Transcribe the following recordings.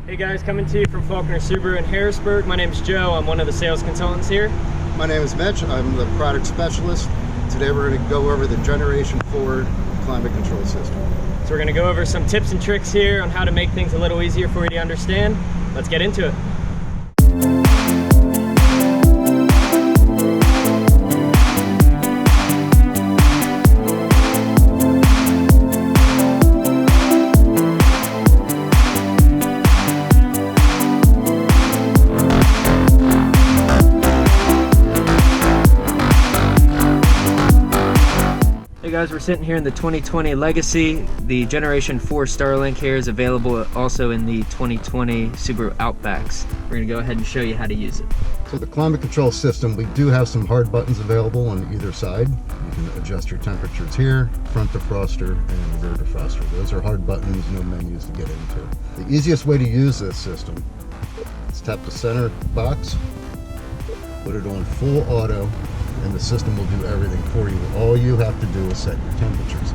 Hey guys, coming to you from Faulkner Subaru in Harrisburg. My name is Joe. I'm one of the sales consultants here. My name is Mitch. I'm the product specialist. Today we're going to go over the Generation 4 climate control system. So we're going to go over some tips and tricks here on how to make things a little easier for you to understand. Let's get into it. Hey guys, we're sitting here in the 2020 Legacy. The Generation 4 Starlink here is available also in the 2020 Subaru Outbacks. We're going to go ahead and show you how to use it. So the climate control system, we do have some hard buttons available on either side. You can adjust your temperatures here, front defroster and rear defroster. Those are hard buttons, no menus to get into. The easiest way to use this system is tap the center box, put it on full auto, and the system will do everything for you. All you have to do is set your temperatures.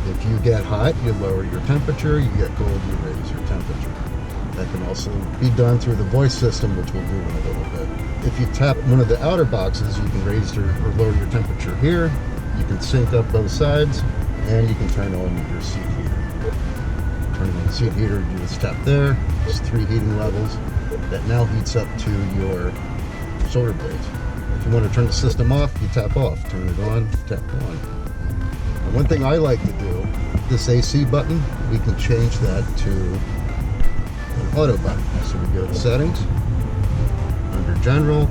If you get hot, you lower your temperature. You get cold, you raise your temperature. That can also be done through the voice system, which we'll do in a little bit. If you tap one of the outer boxes, you can raise or lower your temperature here. You can sync up both sides, and you can turn on your seat heater. Turning on the seat heater, you just tap there. There's 3 heating levels. That now heats up to your shoulder blades. If you want to turn the system off, you tap off. Turn it on, tap on. And one thing I like to do, this AC button, we can change that to an auto button. So we go to settings, under general,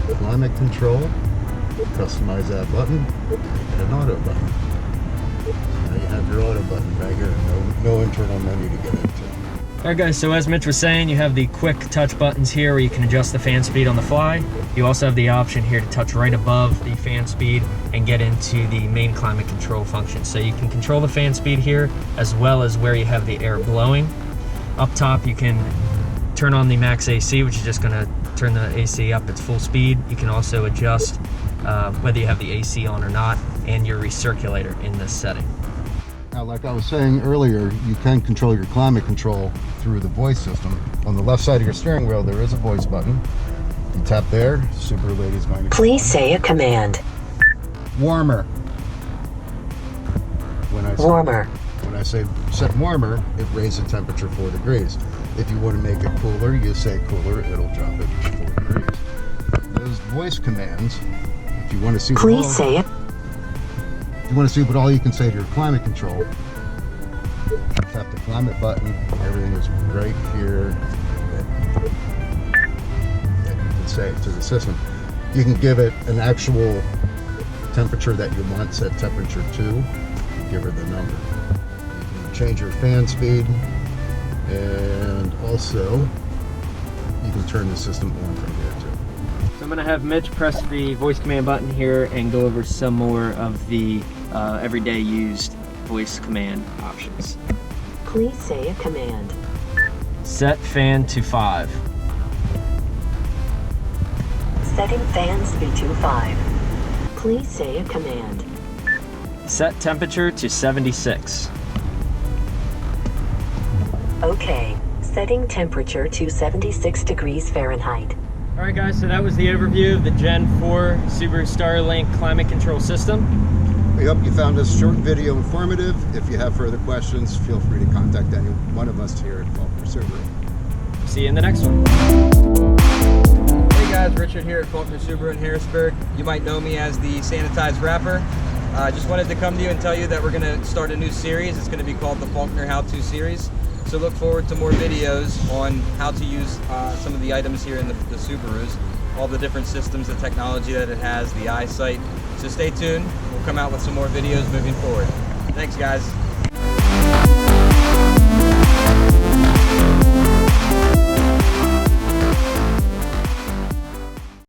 climate control, customize that button, make it an auto button. Now you have your auto button right here. No internal menu to get into. Alright guys, so as Mitch was saying, you have the quick touch buttons here where you can adjust the fan speed on the fly. You also have the option here to touch right above the fan speed and get into the main climate control function. So you can control the fan speed here as well as where you have the air blowing. Up top you can turn on the max AC, which is just going to turn the AC up its full speed. You can also adjust whether you have the AC on or not, and your recirculator in this setting. Now, like I was saying earlier, you can control your climate control through the voice system. On the left side of your steering wheel, there is a voice button. You tap there, Subaru lady's going to... Please say a command. Warmer. Warmer. When I say set warmer, it raises the temperature 4 degrees. If you want to make it cooler, you say cooler, it'll drop it 4 degrees. Those voice commands, if you want to see... Please say it. If you want to see what all you can say to your climate control, tap the climate button. Everything is right here that you can say to the system. You can give it an actual temperature that you want, set temperature to, give her the number. You can change your fan speed, and also you can turn the system on from here too. So I'm going to have Mitch press the voice command button here and go over some more of the everyday used voice command options. Please say a command. Set fan to 5. Setting fan speed to 5. Please say a command. Set temperature to 76. Okay. Setting temperature to 76 degrees Fahrenheit. Alright guys, so that was the overview of the Gen 4 Subaru Starlink Climate Control System. We hope you found this short video informative. If you have further questions, feel free to contact any one of us here at Faulkner Subaru. See you in the next one. Hey guys, Richard here at Faulkner Subaru in Harrisburg. You might know me as the Sanitized Rapper. I just wanted to come to you and tell you that we're going to start a new series. It's going to be called the Faulkner How-To Series. So look forward to more videos on how to use some of the items here in the Subarus, all the different systems, the technology that it has, the eyesight. So stay tuned. We'll come out with some more videos moving forward. Thanks guys.